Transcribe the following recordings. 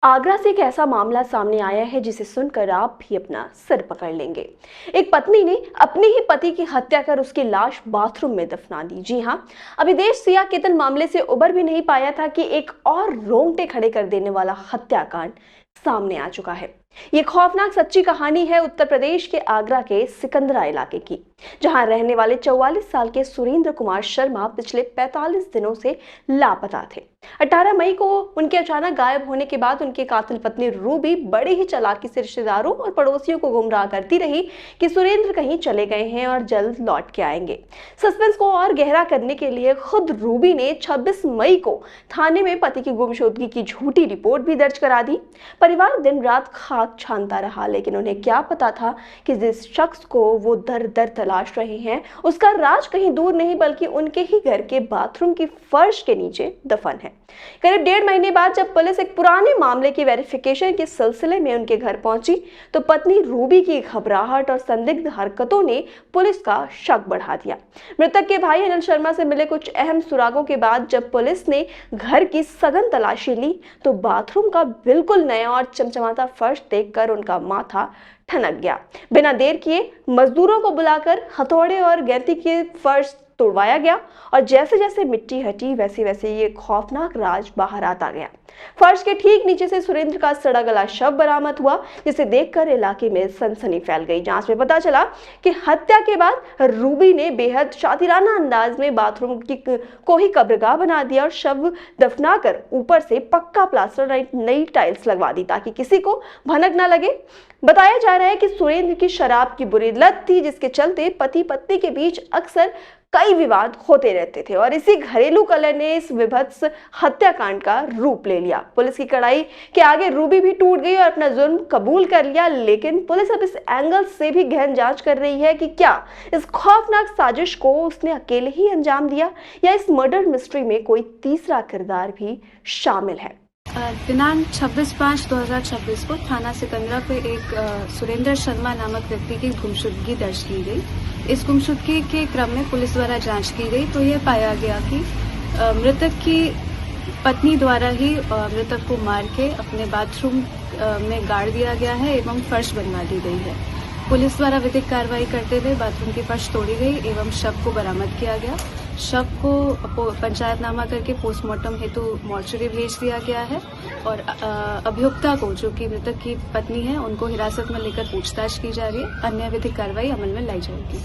आगरा से एक ऐसा मामला सामने आया है जिसे सुनकर आप भी अपना सिर पकड़ लेंगे। एक पत्नी ने अपने ही पति की हत्या कर उसकी लाश बाथरूम में दफना दी। जी हां, अभी देश सिया केतन मामले से उबर भी नहीं पाया था कि एक और रोंगटे खड़े कर देने वाला हत्याकांड सामने आ चुका है। ये खौफनाक सच्ची कहानी है उत्तर प्रदेश के आगरा के सिकंदरा इलाके की, जहां रहने वाले 44 साल के सुरेंद्र कुमार शर्मा पिछले 45 दिनों से लापता थे। 18 मई को उनके अचानक गायब होने के बाद उनकी कातिल पत्नी रूबी बड़े ही चालाकी से रिश्तेदारों और पड़ोसियों को गुमराह करती रही कि सुरेंद्र कहीं चले गए हैं और जल्द लौट के आएंगे। सस्पेंस को और गहरा करने के लिए खुद रूबी ने 26 मई को थाने में पति की गुमशुदगी की झूठी रिपोर्ट भी दर्ज करा दी। परिवार दिन रात खाक छानता रहा, लेकिन उन्हें क्या पता था कि जिस शख्स को वो दर दर तलाश रहे हैं उसका राज कहीं दूर नहीं बल्कि उनके ही घर के बाथरूम की फर्श के नीचे दफन है। करीब 1.5 महीने बाद जब पुलिस एक पुराने मामले की वेरिफिकेशन के सिलसिले में उनके घर पहुंची तो पत्नी रूबी की घबराहट और संदिग्ध हरकतों ने पुलिस का शक बढ़ा दिया। मृतक के भाई अनिल शर्मा से मिले कुछ अहम सुरागों के बाद जब पुलिस ने घर की सघन तलाशी ली तो बाथरूम का बिल्कुल नया और चमचमाता फर्श देखकर उनका माथा ठनक गया। बिना देर किए मजदूरों को बुलाकर हथौड़े और गैंती के फर्श तोड़वाया गया और जैसे जैसे मिट्टी हटी वैसे वैसे ये खौफनाक राज बाहर आता गया। फर्श के ठीक नीचे से सुरेंद्र का सड़ा गला शव बरामद हुआ, जिसे देखकर इलाके में सनसनी फैल गई। जांच में पता चला कि हत्या के बाद रूबी ने बेहद शातिराना अंदाज में बाथरूम को ही कब्रगाह बना दिया और शव दफनाकर ऊपर से पक्का प्लास्टर नई टाइल्स लगवा दी ताकि किसी को भनक न लगे। बताया जा रहा है कि सुरेंद्र की शराब की बुरी लत थी, जिसके चलते पति पत्नी के बीच अक्सर कई विवाद होते रहते थे और इसी घरेलू कलह ने इस विभत्स हत्याकांड का रूप ले लिया। पुलिस की कड़ाई के आगे रूबी भी टूट गई और अपना जुर्म कबूल कर लिया, लेकिन पुलिस अब इस एंगल से भी गहन जांच कर रही है कि क्या इस खौफनाक साजिश को उसने अकेले ही अंजाम दिया या इस मर्डर मिस्ट्री में कोई तीसरा किरदार भी शामिल है। दिनांक 26/5/2026 को थाना सिकंदरा पे एक सुरेंद्र शर्मा नामक व्यक्ति की गुमशुदगी दर्ज की गई। इस गुमशुदगी के क्रम में पुलिस द्वारा जांच की गई तो यह पाया गया कि मृतक की पत्नी द्वारा ही मृतक को मार के अपने बाथरूम में गाड़ दिया गया है एवं फर्श बनवा दी गई है। पुलिस द्वारा विधिक कार्रवाई करते हुए बाथरूम की फर्श तोड़ी गई एवं शव को बरामद किया गया। शव को पंचायतनामा करके पोस्टमार्टम हेतु मॉर्चरी भेज दिया गया है और अभियुक्ता को, जो कि मृतक की पत्नी है, उनको हिरासत में लेकर पूछताछ की जा रही है। अन्य विधिक कार्रवाई अमल में लाई जाएगी।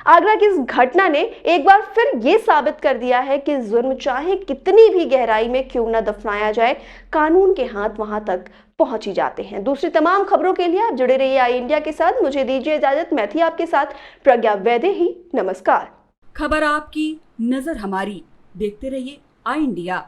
आगरा की इस घटना ने एक बार फिर ये साबित कर दिया है कि जुर्म चाहे कितनी भी गहराई में क्यों न दफनाया जाए, कानून के हाथ वहां तक पहुंच ही जाते हैं। दूसरी तमाम खबरों के लिए आप जुड़े रहिए आई इंडिया के साथ। मुझे दीजिए इजाजत। मैं थी आपके साथ प्रज्ञा वैदेही। नमस्कार। खबर आपकी, नजर हमारी। देखते रहिए आई इंडिया।